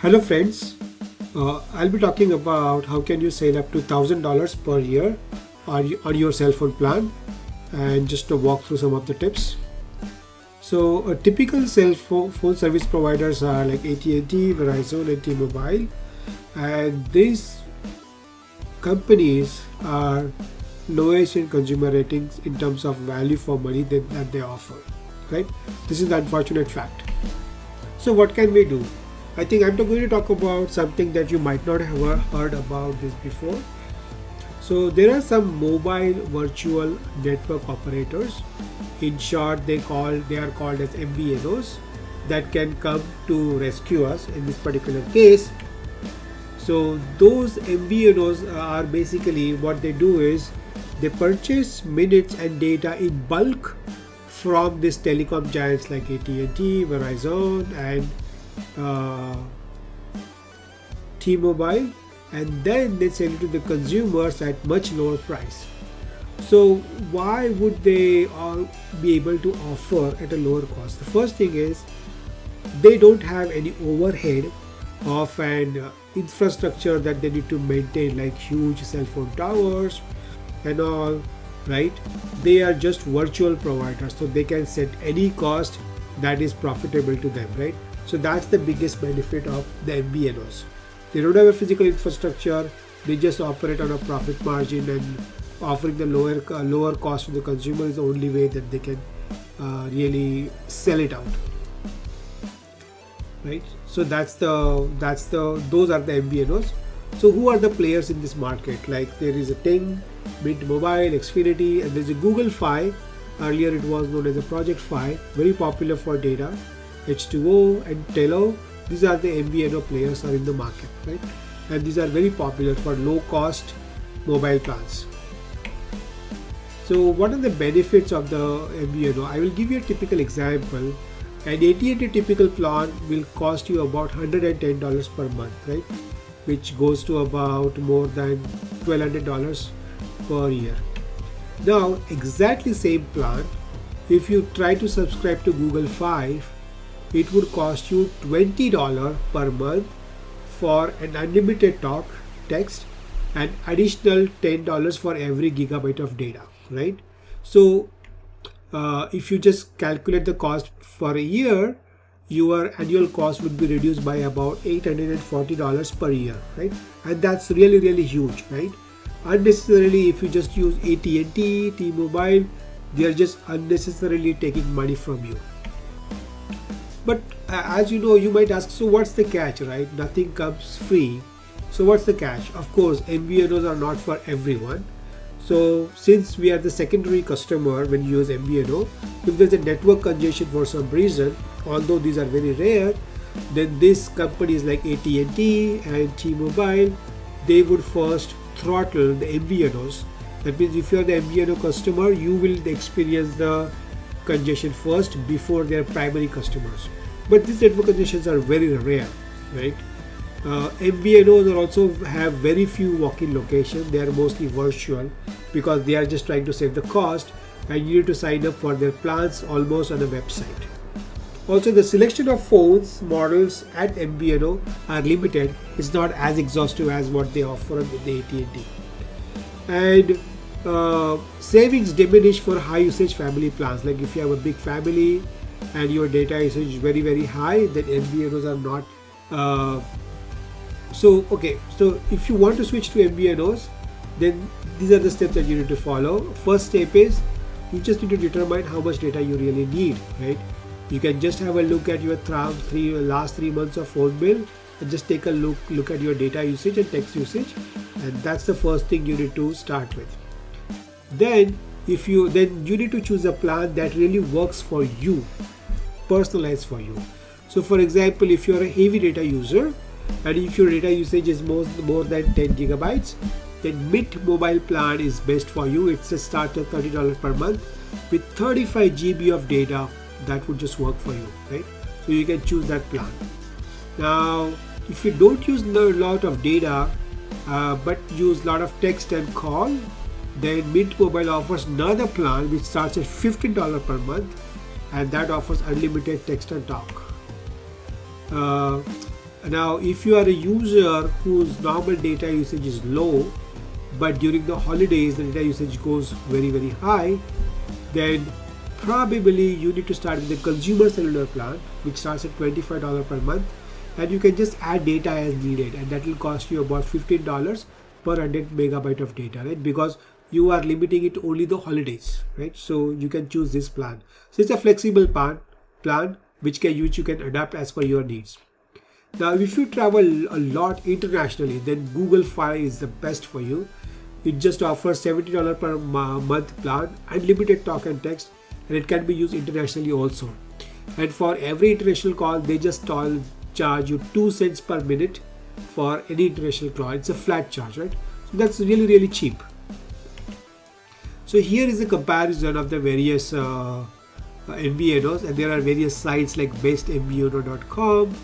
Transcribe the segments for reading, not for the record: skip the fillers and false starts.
Hello friends, I'll be talking about how can you save up to $1,000 per year on your cell phone plan, and just to walk through some of the tips. So a typical phone service providers are like AT&T, Verizon and T-Mobile, and these companies are lowest in consumer ratings in terms of value for money that they offer, right? This is the unfortunate fact. So what can we do? I think I'm going to talk about something that you might not have heard about this before. So there are some mobile virtual network operators. In short, they are called as MBAs that can come to rescue us in this particular case. So those MBAs are basically what they do is they purchase minutes and data in bulk from these telecom giants like AT&T, Verizon and T-Mobile, and then they sell it to the consumers at much lower price. So why would they all be able to offer at a lower cost? The first thing is they don't have any overhead of an infrastructure that they need to maintain, like huge cell phone towers and all, right? They are just virtual providers, so they can set any cost that is profitable to them, right? So that's the biggest benefit of the MVNOs. They don't have a physical infrastructure. They just operate on a profit margin, and offering the lower cost to the consumer is the only way that they can really sell it out, right? So those are the MVNOs. So who are the players in this market? Like there is a Ting, Mint Mobile, Xfinity, and there's a Google Fi. Earlier it was known as a Project Fi, very popular for data. H2O and Tello, these are the MVNO players are in the market, right? And these are very popular for low cost mobile plans. So what are the benefits of the MVNO? I will give you a typical example. An AT&T typical plan will cost you about $110 per month, right? Which goes to about more than $1,200 per year. Now, exactly same plan, if you try to subscribe to Google Fi, it would cost you $20 per month for an unlimited talk, text, and additional $10 for every gigabyte of data, right? So if you just calculate the cost for a year, your annual cost would be reduced by about $840 per year, right? And that's really, really huge, right? Unnecessarily, if you just use AT&T, T-Mobile, they are just unnecessarily taking money from you. But as you know, you might ask, so what's the catch, right? Nothing comes free. So what's the catch? Of course, MVNOs are not for everyone. So since we are the secondary customer when you use MVNO, if there's a network congestion for some reason, although these are very rare, then these companies like AT&T and T-Mobile, they would first throttle the MVNOs. That means if you are the MVNO customer, you will experience the congestion first before their primary customers. But these network congestions are very rare, right? MVNOs also have very few walk-in locations. They are mostly virtual because they are just trying to save the cost, and you need to sign up for their plans almost on a website. Also, the selection of phones models at MVNO are limited. It's not as exhaustive as what they offer with the AT&T. And savings diminish for high usage family plans. Like if you have a big family and your data usage is very, very high, then MVNOs are not. So if you want to switch to MVNOs, then these are the steps that you need to follow. First step is you just need to determine how much data you really need, right? You can just have a look at your last 3 months of phone bill and just take a look at your data usage and text usage, and that's the first thing you need to start with. Then you need to choose a plan that really works for you, personalized for you. So for example, if you're a heavy data user and if your data usage is more than 10 gigabytes, then Mint mobile plan is best for you. It's a start at $30 per month with 35 GB of data. That would just work for you, right? So you can choose that plan. Now, if you don't use a lot of data but use a lot of text and call, then Mint Mobile offers another plan which starts at $15 per month, and that offers unlimited text and talk. Now, if you are a user whose normal data usage is low, but during the holidays the data usage goes very high, then probably you need to start with the consumer cellular plan, which starts at $25 per month, and you can just add data as needed, and that will cost you about $15 per 100 megabyte of data, right? Because you are limiting it only the holidays, right? So you can choose this plan. So it's a flexible plan which you can adapt as per your needs. Now, if you travel a lot internationally, then Google Fi is the best for you. It just offers $70 per month plan, unlimited talk and text, and it can be used internationally also. And for every international call, they just charge you 2 cents per minute for any international call. It's a flat charge, right? So that's really cheap. So here is a comparison of the various MBAs, and there are various sites like bestmbano.com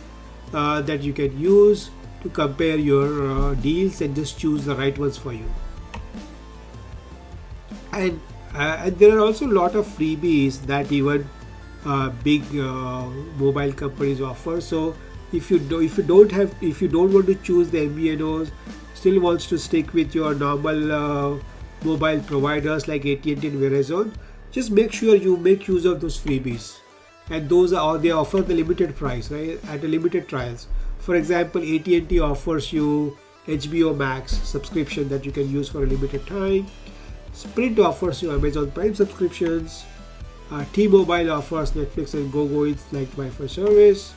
that you can use to compare your deals and just choose the right ones for you. And there are also a lot of freebies that even big mobile companies offer. So if you don't want to choose the MVNOs, still wants to stick with your normal mobile providers like AT&T and Verizon, just make sure you make use of those freebies. And they offer the limited price, right? At a limited trials. For example, AT&T offers you HBO Max subscription that you can use for a limited time. Sprint offers you Amazon Prime subscriptions. T-Mobile offers Netflix and GoGo It's like Wi-Fi service,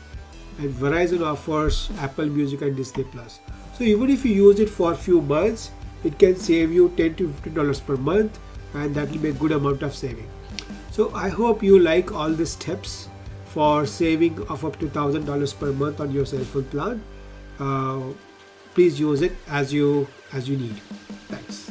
and Verizon offers Apple Music and Disney Plus. So even if you use it for a few months, it can save you $10 to $15 per month, and that will be a good amount of saving. So I hope you like all these tips for saving of up to $1,000 per month on your cell phone plan. Please use it as you need. Thanks.